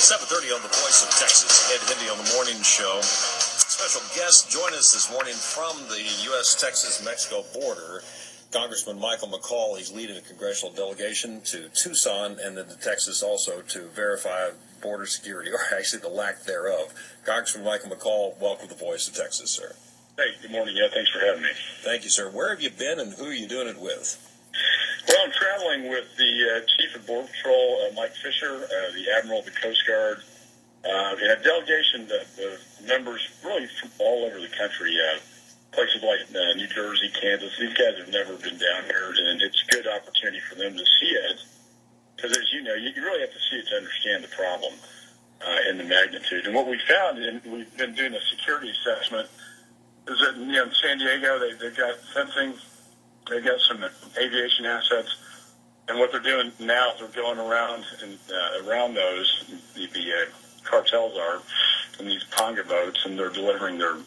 7:30 on the Voice of Texas. Hendee on the morning show. Special guest join us this morning from the U.S.-Texas-Mexico border. Congressman McCaul, he's leading a congressional delegation to Tucson and then to Texas also to verify border security, or actually the lack thereof. Congressman McCaul, welcome to the Voice of Texas, sir. Hey, good morning. Yeah, thanks for having me. Thank you, sir. Where have you been and who are you doing it with? Well, I'm traveling with the Chief of Border Patrol, Mike Fisher, the Admiral of the Coast Guard, and a delegation of members really from all over the country, places like New Jersey, Kansas. These guys have never been down here, and it's a good opportunity for them to see it. Because, as you know, you really have to see it to understand the problem and the magnitude. And what we found, and we've been doing a security assessment, is that in San Diego, they've got fencing, they've got some aviation assets, and what they're doing now is they're going around and around those, the cartels are, in these Ponga boats, and they're delivering their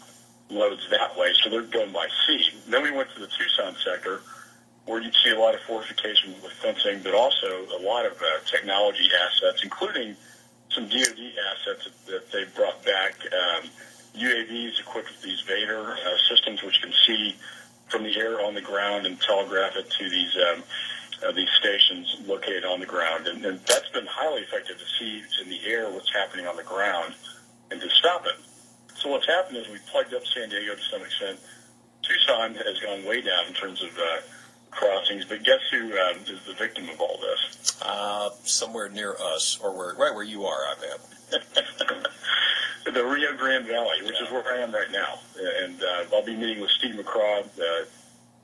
loads that way, so they're going by sea. Then we went to the Tucson sector, where you'd see a lot of fortification with fencing, but also a lot of technology assets, including some DoD assets that they brought back, UAVs equipped with these Vader systems, which can see from the air on the ground and telegraph it to these stations located on the ground. And that's been highly effective to see in the air what's happening on the ground and to stop it. So what's happened is we plugged up San Diego to some extent. Tucson has gone way down in terms of crossings, but guess who is the victim of all this? Somewhere near us, or right where you are, I bet. The Rio Grande Valley, which is where I am right now. And I'll be meeting with Steve McCaul,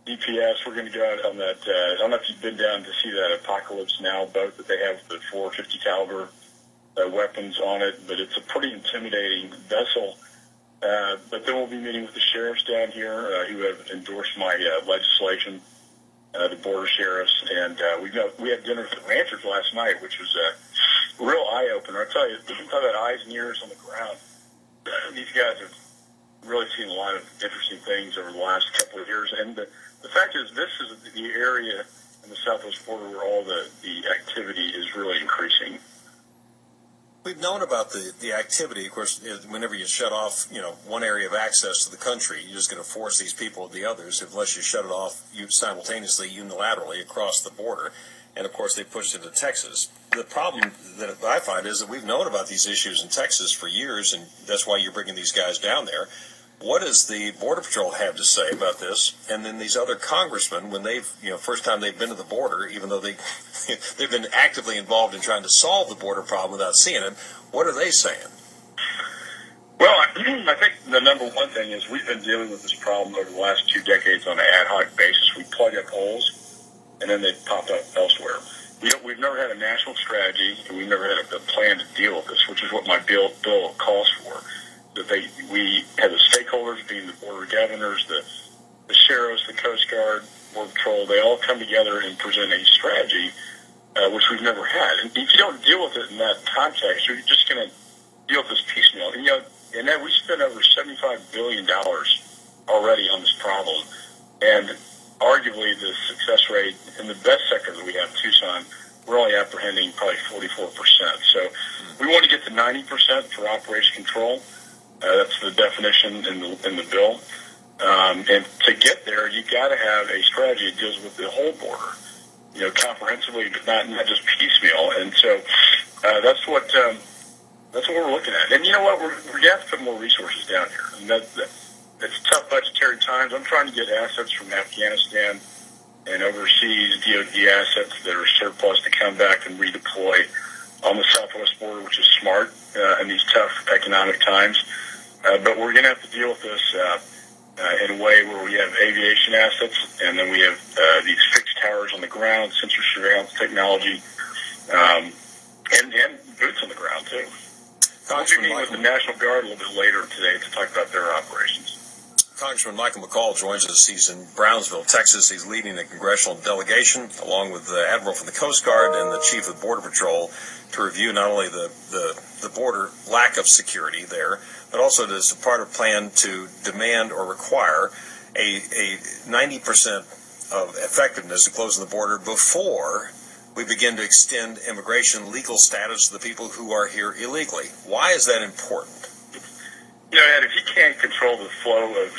DPS. We're going to go out on that. I don't know if you've been down to see that Apocalypse Now boat that they have the 450 caliber weapons on it, but it's a pretty intimidating vessel. But then we'll be meeting with the sheriffs down here who have endorsed my legislation, the border sheriffs, and we had dinner with the ranchers last night, which was a real eye-opener. I tell you, talk about eyes and ears on the ground. These guys have really seen a lot of interesting things over the last couple of years, and the fact is this is the area in the southwest border where all the activity is really increasing. We've known about the activity. Of course, whenever you shut off, one area of access to the country, you're just going to force these people to the others unless you shut it off simultaneously, unilaterally across the border. And, of course, they pushed it to Texas. The problem that I find is that we've known about these issues in Texas for years, and that's why you're bringing these guys down there. What does the Border Patrol have to say about this? And then these other congressmen, when they've, first time they've been to the border, even though they've been actively involved in trying to solve the border problem without seeing it, what are they saying? Well, I think the number one thing is we've been dealing with this problem over the last 2 decades on an ad hoc basis. We plug up holes, and then they pop up elsewhere. We've never had a national strategy, and we've never had a plan to deal with this, which is what my bill calls for. That we have the stakeholders, being the border governors, the sheriffs, the Coast Guard, Border Patrol, they all come together and present a strategy, which we've never had. And if you don't deal with it in that context, you're just going to deal with this piecemeal. And then we spent over $75 billion already on this problem. And arguably the success rate in the best sector that we have, Tucson, we're only apprehending probably 44%. So we want to get to 90% for operation control. That's the definition in the bill. And to get there, you got to have a strategy that deals with the whole border, comprehensively, but not just piecemeal. And so that's what we're looking at. And you know what? We're going to have to put more resources down here. And it's tough budgetary times. I'm trying to get assets from Afghanistan and overseas DoD assets that are surplus to come back and redeploy on the southwest border, which is smart in these tough economic times. But we're going to have to deal with this in a way where we have aviation assets, and then we have these fixed towers on the ground, sensor surveillance technology, and boots on the ground, too. We'll be meeting with the National Guard a little bit later today to talk about their operations. Congressman McCaul joins us. He's in Brownsville, Texas. He's leading a congressional delegation, along with the Admiral from the Coast Guard and the Chief of Border Patrol, to review not only the border lack of security there, but also as a part of a plan to demand or require a 90% of effectiveness to closing the border before we begin to extend immigration legal status to the people who are here illegally. Why is that important? You know, Ed, if you can't control the flow of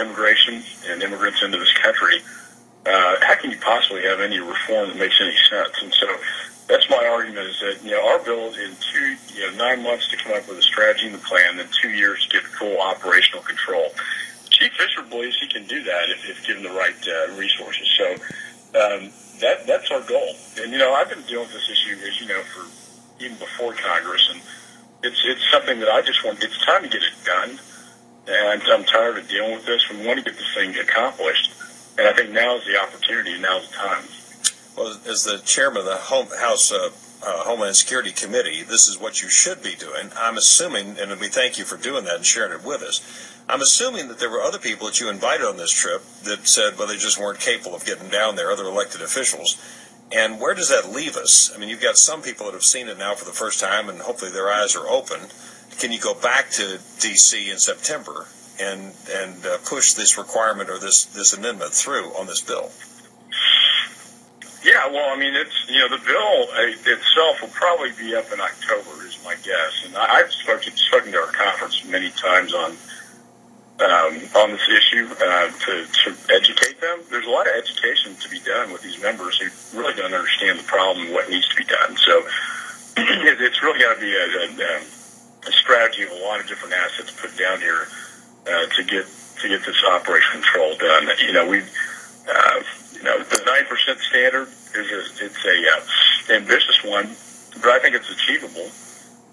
immigration and immigrants into this country, how can you possibly have any reform that makes any sense? And so that's my argument, is that, you know, our bill in 9 months to come up with a strategy and the plan, then 2 years to get full operational control. Chief Fisher believes he can do that if given the right resources. So that's our goal. And, you know, I've been dealing with this issue, as you know, for even before Congress, and it's something that I just want. It's time to get it done, and I'm tired of dealing with this. We want to get this thing accomplished, and I think now is the opportunity, and now is the time. Well, as the chairman of the House Homeland Security Committee, this is what you should be doing. I'm assuming, and we thank you for doing that and sharing it with us, I'm assuming that there were other people that you invited on this trip that said, well, they just weren't capable of getting down there, other elected officials. And where does that leave us? I mean, you've got some people that have seen it now for the first time, and hopefully their eyes are open. Can you go back to D.C. in September and push this requirement or this amendment through on this bill? Yeah, well, I mean, it's, you know, the bill itself will probably be up in October, is my guess. And I've spoken to our conference many times on this issue to educate them. There's a lot of education to be done with these members who really don't understand the problem and what needs to be done. So it's really got to be a strategy of a lot of different assets put down here to get this operation control done. You know, the 9% standard it's a ambitious one, but I think it's achievable.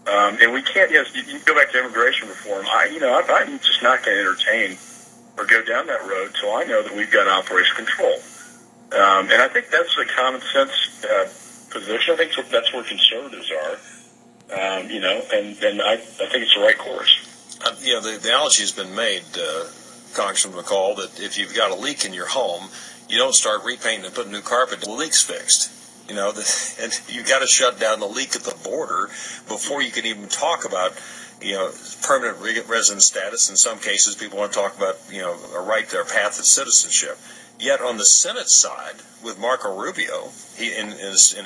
And we can't, you can go back to immigration reform. I'm just not going to entertain or go down that road till I know that we've got operational control. And I think that's a common sense position. I think that's where conservatives are. And I think it's the right course. The analogy has been made, Congressman McCaul, that if you've got a leak in your home, you don't start repainting and putting new carpet until the leak's fixed. You know, and you got to shut down the leak at the border before you can even talk about, permanent resident status. In some cases, people want to talk about, a right to their path of citizenship. Yet on the Senate side, with Marco Rubio, in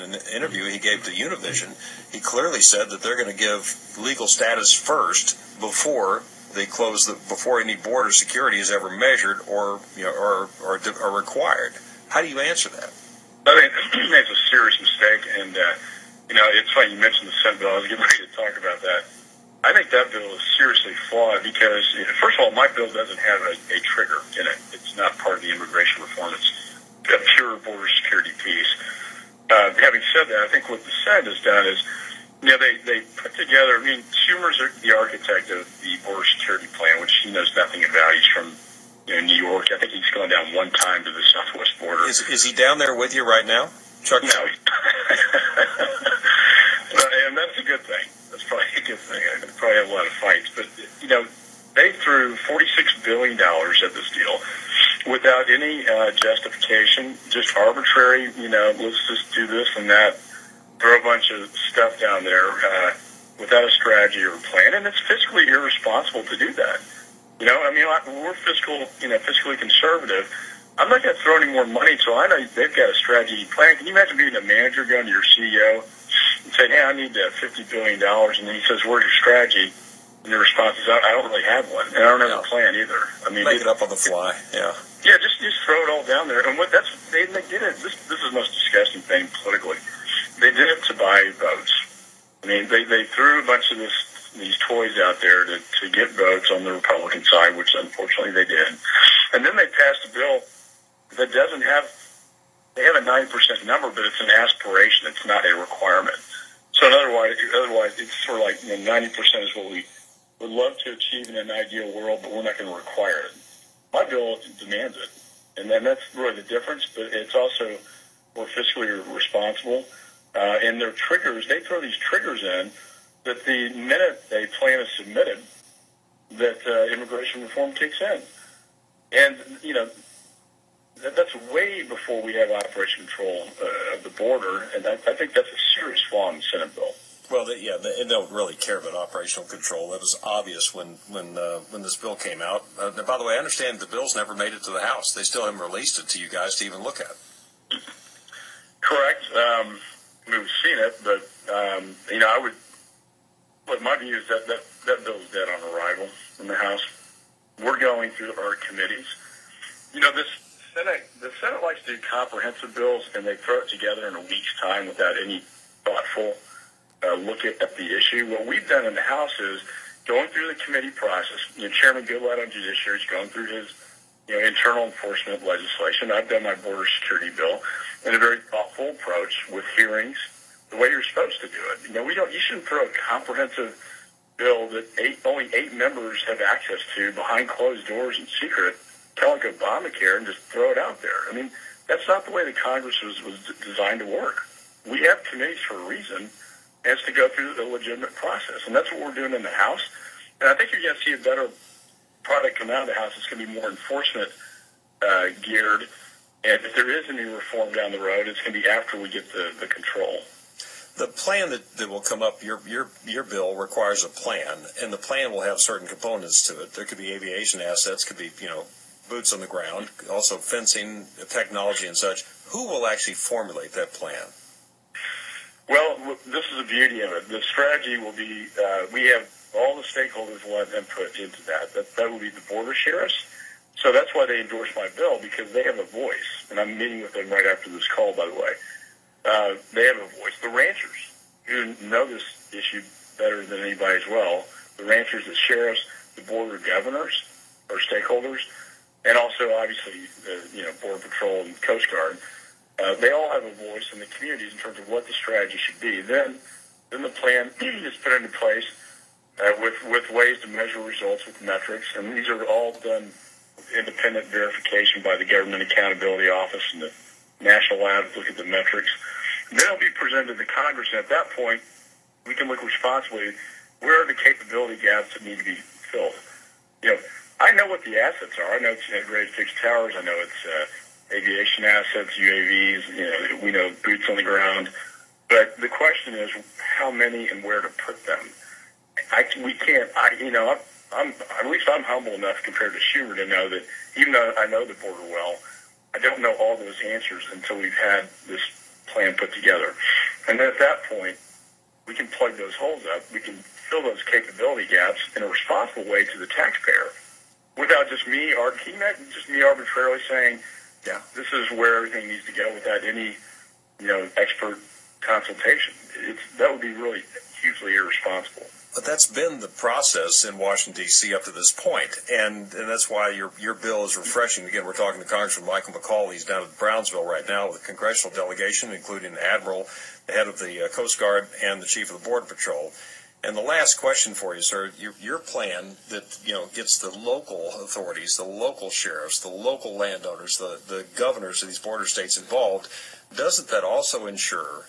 an interview he gave to Univision, he clearly said that they're going to give legal status first before they close before any border security is ever measured or required. How do you answer that? I mean, it's a serious mistake, and it's funny you mentioned the Senate bill. I was getting ready to talk about that. I think that bill is seriously flawed because, first of all, my bill doesn't have a trigger in it. It's not part of the immigration reform. It's a pure border security piece. Having said that, I think what the Senate has done is, they put together, Schumer's the architect of the border security plan, which he knows nothing about. He's from New York. I think he's gone down one time to the southwest border. Is he down there with you right now, Chuck? No. And that's a good thing. That's probably a good thing. I probably have a lot of fights. But, they threw $46 billion at this deal without any justification, just arbitrary, let's just do this and that, throw a bunch of stuff down there without a strategy or a plan. And it's fiscally irresponsible to do that. We're fiscally conservative. I'm not going to throw any more money until I know they've got a strategy plan. Can you imagine being a manager going to your CEO and saying, hey, I need $50 billion, and then he says, where's your strategy? And the response is, I don't really have one, and I don't have a plan either. Make it up on the fly, yeah. Yeah, just throw it all down there. And they did it. This is the most disgusting thing politically. They did it to buy votes. They threw a bunch of these toys out there to get votes on the Republican side, which unfortunately they did. And then they passed a bill that doesn't have, they have a 9% number, but it's an aspiration. It's not a requirement. So otherwise it's sort of like 90% is what we would love to achieve in an ideal world, but we're not going to require it. My bill demands it. And then that's really the difference, but it's also more fiscally responsible. And their triggers, they throw these triggers in that the minute a plan is submitted, that immigration reform kicks in. And, that's way before we have operation control of the border, and I think that's a serious flaw in the Senate bill. Well, they don't really care about operational control. That was obvious when this bill came out. By the way, I understand the bill's never made it to the House. They still haven't released it to you guys to even look at. Correct. we've seen it, but my view is that bill's dead on arrival in the House. We're going through our committees. The Senate likes to do comprehensive bills, and they throw it together in a week's time without any thoughtful look at the issue. What we've done in the House is going through the committee process. Chairman Goodlatte on Judiciary is going through his internal enforcement legislation. I've done my border security bill in a very thoughtful approach with hearings, the way you're supposed to do it. You shouldn't throw a comprehensive bill that only 8 members have access to behind closed doors in secret, kind of like Obamacare, and just throw it out there. I mean, that's not the way the Congress was designed to work. We have committees for a reason, and it's to go through the legitimate process. And that's what we're doing in the House. And I think you're going to see a better product come out of the House. It's going to be more enforcement geared. And if there is any reform down the road, it's going to be after we get the control. The plan that will come up, your bill requires a plan, and the plan will have certain components to it. There could be aviation assets, could be, boots on the ground, also fencing, technology and such. Who will actually formulate that plan? Well, this is the beauty of it. The strategy will be, we have all the stakeholders will have input into that. That will be the border sheriffs. So that's why they endorsed my bill, because they have a voice. And I'm meeting with them right after this call, by the way. They have a voice. The ranchers, who know this issue better than anybody as well, the ranchers, the sheriffs, the border governors are stakeholders, and also obviously the Border Patrol and Coast Guard. They all have a voice in the communities in terms of what the strategy should be. Then the plan is put into place with ways to measure results with metrics, and these are all done with independent verification by the Government Accountability Office and the National Lab to look at the metrics. And then it'll be presented to the Congress, and at that point, we can look responsibly where are the capability gaps that need to be filled. I know what the assets are. I know it's integrated fixed towers. I know it's aviation assets, UAVs. We know boots on the ground. But the question is how many and where to put them. We can't. At least I'm humble enough compared to Schumer to know that even though I know the border well, I don't know all those answers until we've had this plan put together. And then at that point, we can plug those holes up. We can fill those capability gaps in a responsible way to the taxpayer without just me arbitrarily saying, yeah, this is where everything needs to go without any, expert consultation. That would be really hugely irresponsible. But that's been the process in Washington, D.C. up to this point, and that's why your bill is refreshing. Again, we're talking to Congressman Michael McCaul. He's down at Brownsville right now with a congressional delegation, including the Admiral, the head of the Coast Guard, and the Chief of the Border Patrol. And the last question for you, sir, your plan that gets the local authorities, the local sheriffs, the local landowners, the governors of these border states involved, doesn't that also ensure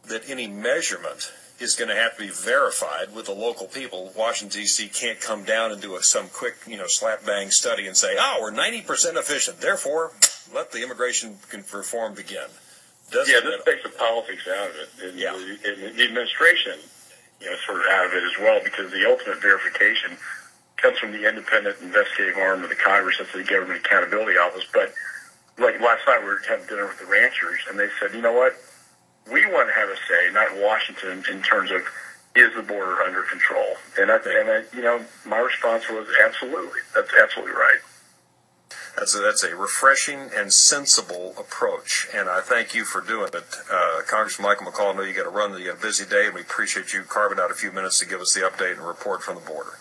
that any measurement is going to have to be verified with the local people? Washington, D.C. can't come down and do some quick, slap-bang study and say, we're 90% efficient, therefore, let the immigration reform begin. This takes the politics out of it. And the administration, sort of out of it as well, because the ultimate verification comes from the independent investigative arm of the Congress, that's the Government Accountability Office. But like last night, we were having dinner with the ranchers, and they said, you know what? We want to have a say, not Washington, in terms of is the border under control. And my response was absolutely. That's absolutely right. That's a refreshing and sensible approach, and I thank you for doing it. Congressman Michael McCaul, I know you got to run, you got a busy day, and we appreciate you carving out a few minutes to give us the update and report from the border.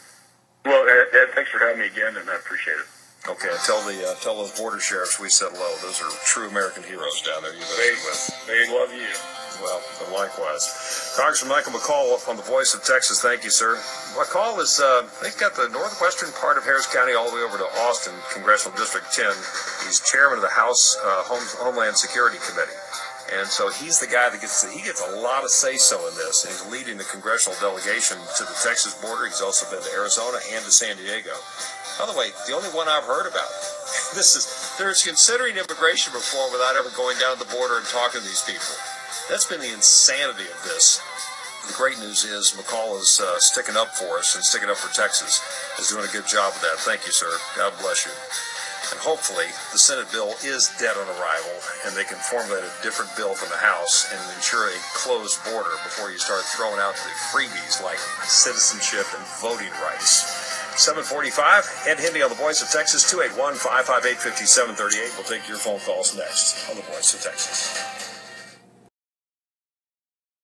Well, Ed, thanks for having me again, and I appreciate it. Okay, tell those border sheriffs we said hello. Those are true American heroes down there. They love you. Well, likewise. Congressman Michael McCaul on the Voice of Texas. Thank you, sir. McCaul is, he's got the northwestern part of Harris County all the way over to Austin, Congressional District 10. He's chairman of the House Homeland Security Committee. And so he's the guy that gets a lot of say-so in this. And he's leading the congressional delegation to the Texas border. He's also been to Arizona and to San Diego. By the way, the only one I've heard about, there's considering immigration reform without ever going down to the border and talking to these people. That's been the insanity of this. The great news is McCaul is sticking up for us and sticking up for Texas. Is doing a good job of that. Thank you, sir. God bless you. And hopefully the Senate bill is dead on arrival, and they can formulate a different bill from the House and ensure a closed border before you start throwing out the freebies like citizenship and voting rights. 7:45, Ed Hendee on the Voice of Texas, 281-558-5738. We'll take your phone calls next on the Voice of Texas.